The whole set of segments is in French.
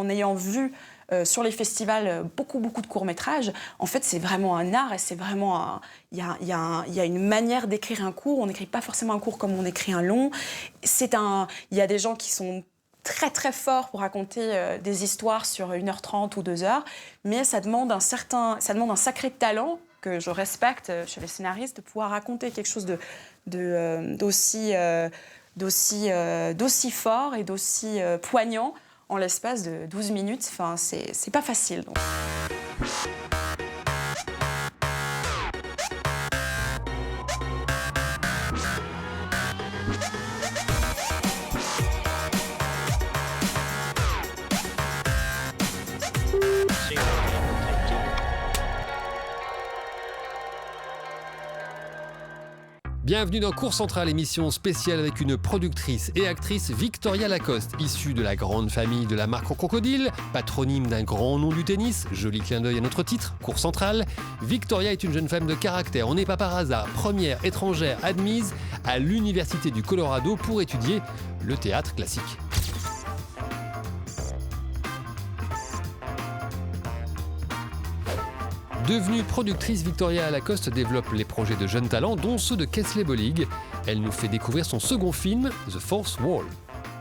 en ayant vu sur les festivals beaucoup de courts-métrages, en fait, c'est vraiment un art et c'est vraiment il y a une manière d'écrire un court. On n'écrit pas forcément un court comme on écrit un long. Il y a des gens qui sont très forts pour raconter des histoires sur 1h30 ou 2 heures, mais ça demande un sacré talent que je respecte chez les scénaristes, de pouvoir raconter quelque chose d'aussi fort et d'aussi poignant en l'espace de 12 minutes. Enfin, c'est pas facile. Donc. Bienvenue dans Cours Central, émission spéciale avec une productrice et actrice, Victoria Lacoste, issue de la grande famille de la marque en crocodile, patronyme d'un grand nom du tennis, joli clin d'œil à notre titre, Cours Central. Victoria est une jeune femme de caractère, on n'est pas par hasard, première étrangère admise à l'Université du Colorado pour étudier le théâtre classique. Devenue productrice, Victoria Lacoste développe les projets de jeunes talents, dont ceux de Kingsley Bollig. Elle nous fait découvrir son second film, The Fourth Wall.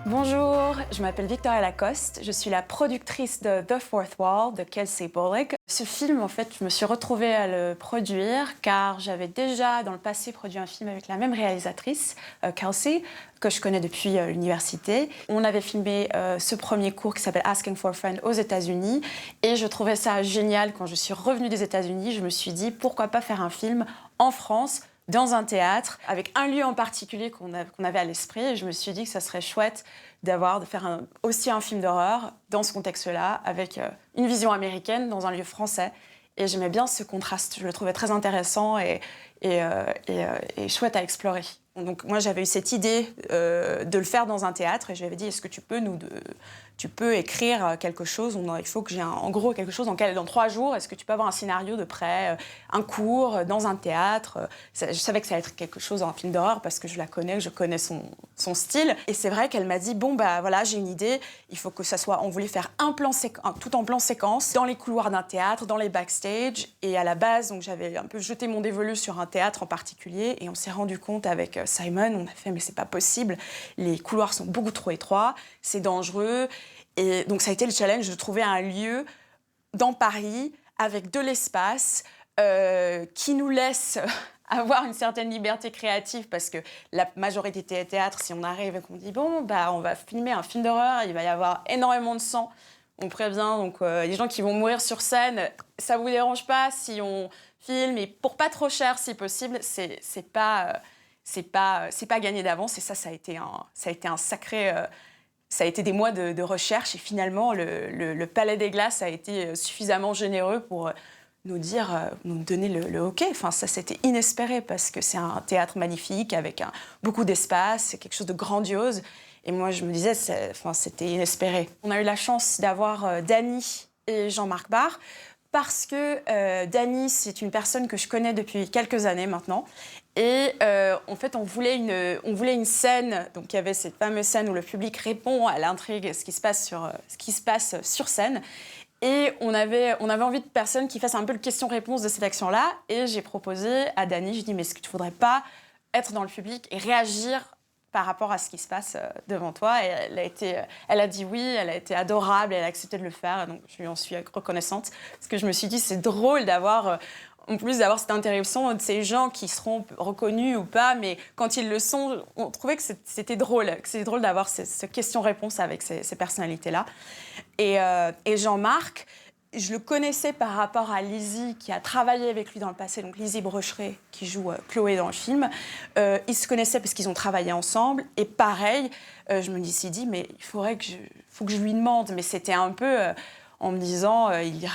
Bonjour, je m'appelle Victoria Lacoste, je suis la productrice de The Fourth Wall de Kingsley Bollig. Ce film, en fait, je me suis retrouvée à le produire car j'avais déjà dans le passé produit un film avec la même réalisatrice, Kelsey, que je connais depuis l'université. On avait filmé ce premier court qui s'appelle Asking for a Friend aux États-Unis et je trouvais ça génial. Quand je suis revenue des États-Unis, je me suis dit pourquoi pas faire un film en France, dans un théâtre, avec un lieu en particulier qu'on avait à l'esprit. Et je me suis dit que ça serait chouette de faire aussi un film d'horreur dans ce contexte-là, avec une vision américaine dans un lieu français. Et j'aimais bien ce contraste. Je le trouvais très intéressant et chouette à explorer. Donc moi, j'avais eu cette idée de le faire dans un théâtre et je lui avais dit, est-ce que tu peux écrire quelque chose, il faut que j'ai en gros quelque chose dans 3 jours, est-ce que tu peux avoir un scénario de près, un cours dans un théâtre. Je savais que ça allait être quelque chose, un film d'horreur, parce que je la connais, je connais son style. Et c'est vrai qu'elle m'a dit, bon, bah voilà, j'ai une idée, il faut que ça soit, on voulait faire tout en plan séquence, dans les couloirs d'un théâtre, dans les backstage. Et à la base, donc, j'avais un peu jeté mon dévolu sur un théâtre en particulier, et on s'est rendu compte avec Simon, on a fait, mais c'est pas possible, les couloirs sont beaucoup trop étroits, c'est dangereux. Et donc ça a été le challenge de trouver un lieu dans Paris avec de l'espace qui nous laisse avoir une certaine liberté créative, parce que la majorité des théâtres, si on arrive et qu'on dit bon, bah, on va filmer un film d'horreur, il va y avoir énormément de sang, on prévient, donc les gens qui vont mourir sur scène, ça vous dérange pas si on filme, et pour pas trop cher si possible, c'est pas gagné d'avance. Et ça a été un sacré... ça a été des mois de recherche et finalement, le Palais des Glaces a été suffisamment généreux pour nous donner le OK. Enfin, ça, c'était inespéré parce que c'est un théâtre magnifique avec beaucoup d'espace, c'est quelque chose de grandiose. Et moi, je me disais, c'était inespéré. On a eu la chance d'avoir Dany et Jean-Marc Barr parce que Dany, c'est une personne que je connais depuis quelques années maintenant. Et en fait, on voulait une scène, donc il y avait cette fameuse scène où le public répond à l'intrigue, ce qui se passe sur scène. Et on avait envie de personnes qui fassent un peu le question-réponse de cette action-là. Et j'ai proposé à Dany, je dis, mais est-ce que tu ne voudrais pas être dans le public et réagir par rapport à ce qui se passe devant toi? Et elle a dit oui, elle a été adorable, elle a accepté de le faire. Donc je lui en suis reconnaissante. Parce que je me suis dit, c'est drôle d'avoir cette interaction de ces gens qui seront reconnus ou pas, mais quand ils le sont, on trouvait que c'était drôle, d'avoir ce question-réponse avec ces personnalités-là. Et Jean-Marc, je le connaissais par rapport à Lizzie, qui a travaillé avec lui dans le passé, donc Lizzie Brocheret, qui joue Chloé dans le film. Ils se connaissaient parce qu'ils ont travaillé ensemble. Et pareil, je me suis dit, mais faut que je lui demande. Mais c'était un peu... en me disant, il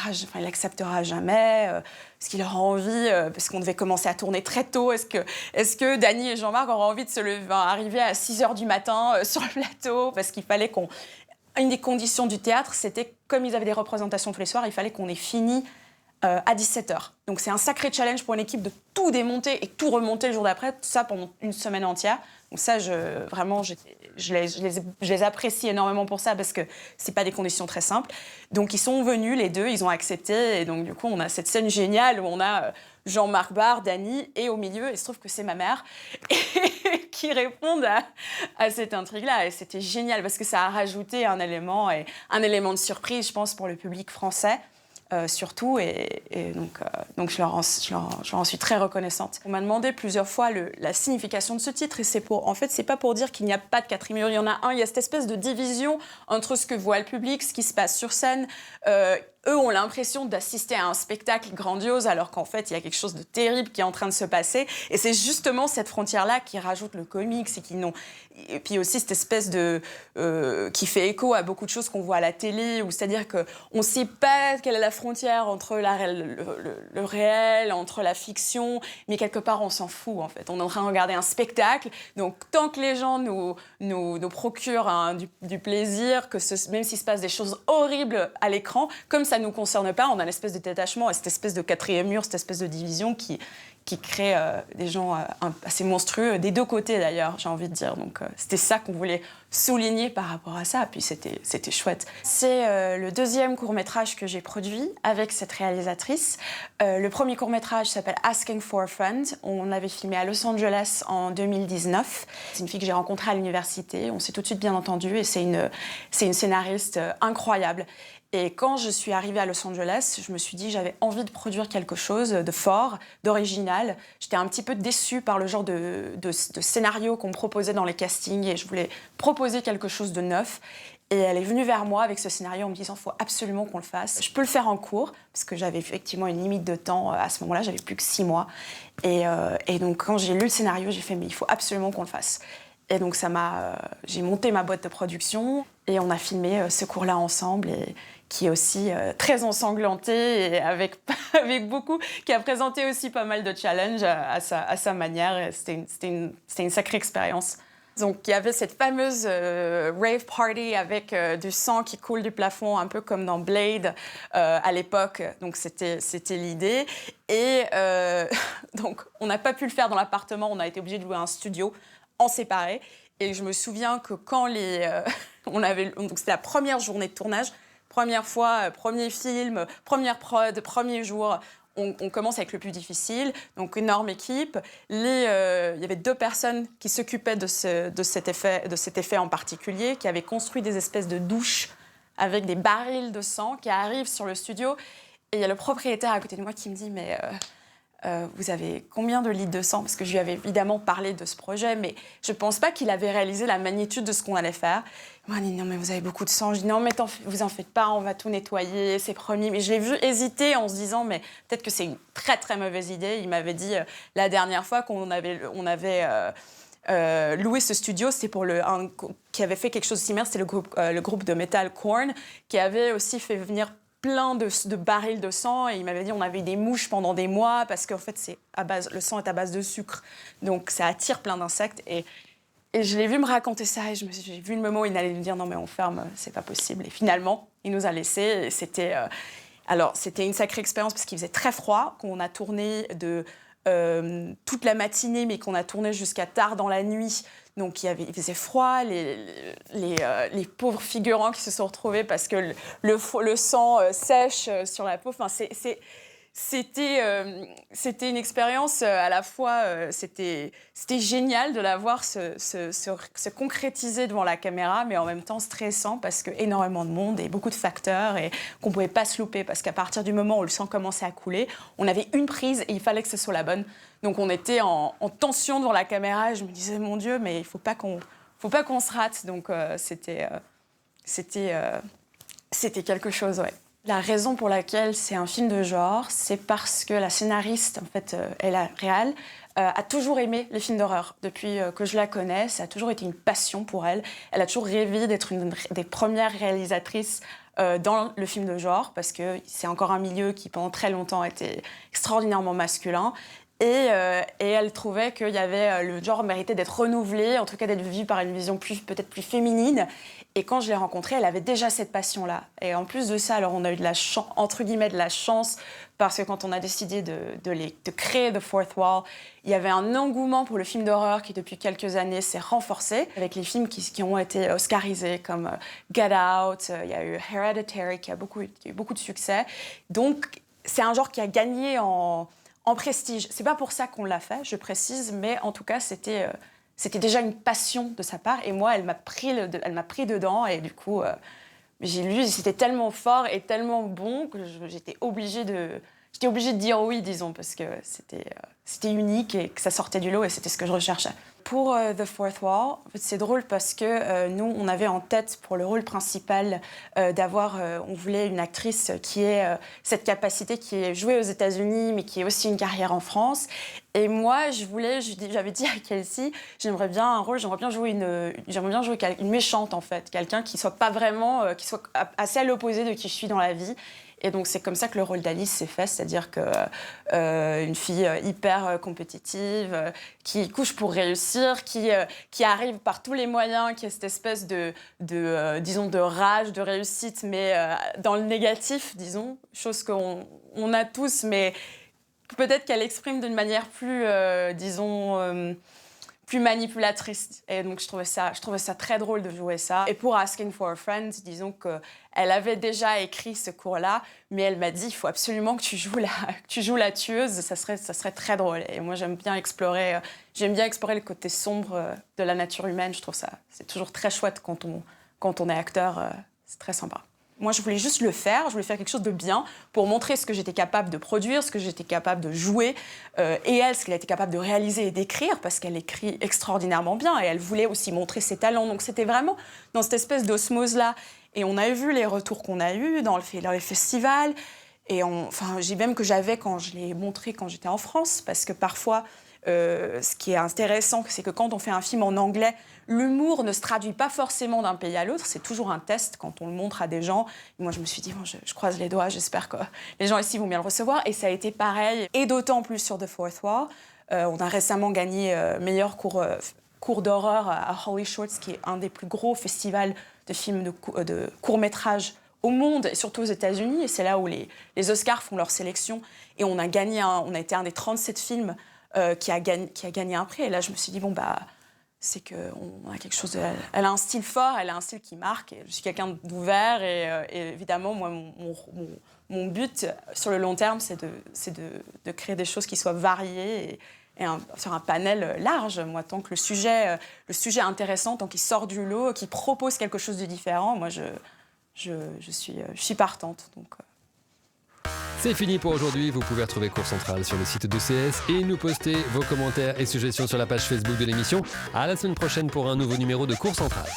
acceptera jamais, est-ce qu'il aura envie, parce qu'on devait commencer à tourner très tôt, est-ce que Dany et Jean-Marc auront envie de se lever, arriver à 6h du matin sur le plateau, parce qu'il fallait une des conditions du théâtre, c'était, comme ils avaient des représentations tous les soirs, il fallait qu'on ait fini à 17h. Donc c'est un sacré challenge pour une équipe de tout démonter et tout remonter le jour d'après, tout ça pendant une semaine entière. Donc ça, je les apprécie énormément pour ça parce que c'est pas des conditions très simples. Donc ils sont venus, les deux, ils ont accepté. Et donc du coup, on a cette scène géniale où on a Jean-Marc Barr, Dany, et au milieu, il se trouve que c'est ma mère, qui répondent à cette intrigue-là. Et c'était génial parce que ça a rajouté un élément de surprise, je pense, pour le public français. Surtout, donc je leur en suis très reconnaissante. On m'a demandé plusieurs fois la signification de ce titre, et c'est pas pour dire qu'il n'y a pas de quatrième mur, il y en a un, il y a cette espèce de division entre ce que voit le public, ce qui se passe sur scène. Eux ont l'impression d'assister à un spectacle grandiose, alors qu'en fait, il y a quelque chose de terrible qui est en train de se passer. Et c'est justement cette frontière-là qui rajoute le comics et puis aussi cette espèce qui fait écho à beaucoup de choses qu'on voit à la télé, c'est-à-dire qu'on ne sait pas quelle est la frontière entre le réel, entre la fiction, mais quelque part, on s'en fout, en fait. On est en train de regarder un spectacle, donc tant que les gens nous procurent du plaisir, même s'il se passe des choses horribles à l'écran, comme ça ne nous concerne pas, on a une espèce de détachement et cette espèce de quatrième mur, cette espèce de division qui crée des gens assez monstrueux, des deux côtés d'ailleurs, j'ai envie de dire. Donc c'était ça qu'on voulait souligner par rapport à ça, puis c'était chouette. C'est le deuxième court-métrage que j'ai produit avec cette réalisatrice. Le premier court-métrage s'appelle Asking for a Friend. On l'avait filmé à Los Angeles en 2019. C'est une fille que j'ai rencontrée à l'université, on s'est tout de suite bien entendu, et c'est une scénariste incroyable. Et quand je suis arrivée à Los Angeles, je me suis dit que j'avais envie de produire quelque chose de fort, d'original. J'étais un petit peu déçue par le genre de scénario qu'on me proposait dans les castings et je voulais proposer quelque chose de neuf. Et elle est venue vers moi avec ce scénario en me disant « il faut absolument qu'on le fasse ». Je peux le faire en cours, parce que j'avais effectivement une limite de temps à ce moment-là, j'avais plus que 6 mois. Et donc quand j'ai lu le scénario, j'ai fait « mais il faut absolument qu'on le fasse ». Et donc j'ai monté ma boîte de production et on a filmé ce cours-là ensemble, qui est aussi très ensanglanté et avec beaucoup, qui a présenté aussi pas mal de challenges à sa manière. C'était une sacrée expérience. Donc il y avait cette fameuse rave party avec du sang qui coule du plafond, un peu comme dans Blade à l'époque. Donc c'était l'idée. Et donc on n'a pas pu le faire dans l'appartement, on a été obligé de louer un studio en séparé. Et je me souviens que quand donc c'était la première journée de tournage, première fois, premier film, première prod, premier jour, on commence avec le plus difficile, donc énorme équipe. Il y avait 2 personnes qui s'occupaient de cet effet en particulier, qui avaient construit des espèces de douches avec des barils de sang qui arrivent sur le studio. Et il y a le propriétaire à côté de moi qui me dit « mais vous avez combien de litres de sang ?» Parce que je lui avais évidemment parlé de ce projet, mais je ne pense pas qu'il avait réalisé la magnitude de ce qu'on allait faire. Il m'a dit « non, mais vous avez beaucoup de sang ». Je dis « non, mais vous en faites pas, on va tout nettoyer, c'est promis ». Mais je l'ai vu hésiter en se disant « mais peut-être que c'est une très, très mauvaise idée ». Il m'avait dit la dernière fois qu'on avait loué ce studio, c'était pour qui avait fait quelque chose de similaire, c'était le groupe de métal Korn, qui avait aussi fait venir plein de barils de sang, et il m'avait dit on avait des mouches pendant des mois parce qu'en fait le sang est à base de sucre, donc ça attire plein d'insectes. Et je l'ai vu me raconter ça et j'ai vu le moment où il allait me dire non mais on ferme, c'est pas possible. Et finalement il nous a laissés. Et c'était une sacrée expérience parce qu'il faisait très froid, qu'on a tourné toute la matinée, mais qu'on a tourné jusqu'à tard dans la nuit. Donc il faisait froid, les pauvres figurants qui se sont retrouvés parce que le sang sèche sur la peau. Enfin, c'était une expérience à la fois, c'était génial de la voir se concrétiser devant la caméra, mais en même temps stressant parce que énormément de monde et beaucoup de facteurs et qu'on ne pouvait pas se louper parce qu'à partir du moment où le sang commençait à couler, on avait une prise et il fallait que ce soit la bonne. Donc on était en tension devant la caméra et je me disais mon Dieu, mais il ne faut pas qu'on se rate. Donc c'était quelque chose, ouais. La raison pour laquelle c'est un film de genre, c'est parce que la scénariste, en fait, et la réal, a toujours aimé les films d'horreur. Depuis que je la connais, ça a toujours été une passion pour elle. Elle a toujours rêvé d'être une des premières réalisatrices dans le film de genre, parce que c'est encore un milieu qui, pendant très longtemps, était extraordinairement masculin. Et elle trouvait qu'il y avait le genre méritait d'être renouvelé, en tout cas d'être vu par une vision peut-être plus féminine. Et quand je l'ai rencontrée, elle avait déjà cette passion-là. Et en plus de ça, alors on a eu entre guillemets de la chance, parce que quand on a décidé de créer The Fourth Wall, il y avait un engouement pour le film d'horreur qui depuis quelques années s'est renforcé, avec les films qui ont été oscarisés comme Get Out, il y a eu Hereditary qui a eu beaucoup de succès. Donc c'est un genre qui a gagné en prestige. C'est pas pour ça qu'on l'a fait, je précise, mais en tout cas, c'était déjà une passion de sa part. Et moi, elle m'a pris dedans. Et du coup, j'ai lu, c'était tellement fort et tellement bon que j'étais obligée de dire oui, disons, parce que c'était unique et que ça sortait du lot et c'était ce que je recherchais. Pour The Fourth Wall, en fait, c'est drôle parce que nous, on avait en tête pour le rôle principal on voulait une actrice qui ait cette capacité, qui est jouée aux États-Unis, mais qui ait aussi une carrière en France. Et moi, j'avais dit à Kelsey, j'aimerais bien jouer une méchante, en fait, quelqu'un qui soit pas vraiment, qui soit assez à l'opposé de qui je suis dans la vie. Et donc, c'est comme ça que le rôle d'Alice s'est fait, c'est-à-dire une fille hyper compétitive, qui couche pour réussir, qui arrive par tous les moyens, qui a cette espèce disons, de rage, de réussite, mais dans le négatif, disons, chose qu'on a tous, mais peut-être qu'elle exprime d'une manière plus, disons, plus manipulatrice. Et donc, je trouvais ça très drôle de jouer ça. Et pour Asking for a Friend, disons qu'elle avait déjà écrit ce cours-là, mais elle m'a dit, il faut absolument que tu joues la tueuse, ça serait très drôle. Et moi, j'aime bien explorer le côté sombre de la nature humaine. Je trouve ça, c'est toujours très chouette quand on est acteur, c'est très sympa. Moi, je voulais juste le faire, je voulais faire quelque chose de bien pour montrer ce que j'étais capable de produire, ce que j'étais capable de jouer, et elle, ce qu'elle était capable de réaliser et d'écrire, parce qu'elle écrit extraordinairement bien, et elle voulait aussi montrer ses talents. Donc c'était vraiment dans cette espèce d'osmose-là. Et on a vu les retours qu'on a eus dans les festivals, et j'ai même que j'avais quand je l'ai montré quand j'étais en France, parce que parfois, ce qui est intéressant, c'est que quand on fait un film en anglais, l'humour ne se traduit pas forcément d'un pays à l'autre. C'est toujours un test quand on le montre à des gens. Et moi, je me suis dit, je croise les doigts, j'espère que les gens ici vont bien le recevoir. Et ça a été pareil, et d'autant plus sur The Fourth Wall. On a récemment gagné meilleur cours d'horreur à Holly Shorts, qui est un des plus gros festivals de films de courts-métrages au monde, et surtout aux États-Unis. Et c'est là où les Oscars font leur sélection. Et on a été un des 37 films qui a gagné un prix. Et là, je me suis dit, c'est qu'on a quelque chose. Elle a un style fort, elle a un style qui marque. Et je suis quelqu'un d'ouvert et évidemment, moi, mon but sur le long terme, c'est de créer des choses qui soient variées et sur un panel large. Moi, tant que le sujet est intéressant, tant qu'il sort du lot, qu'il propose quelque chose de différent, moi, je suis partante. Donc. C'est fini pour aujourd'hui, vous pouvez retrouver Cours Central sur le site de CS et nous poster vos commentaires et suggestions sur la page Facebook de l'émission. À la semaine prochaine pour un nouveau numéro de Cours Central.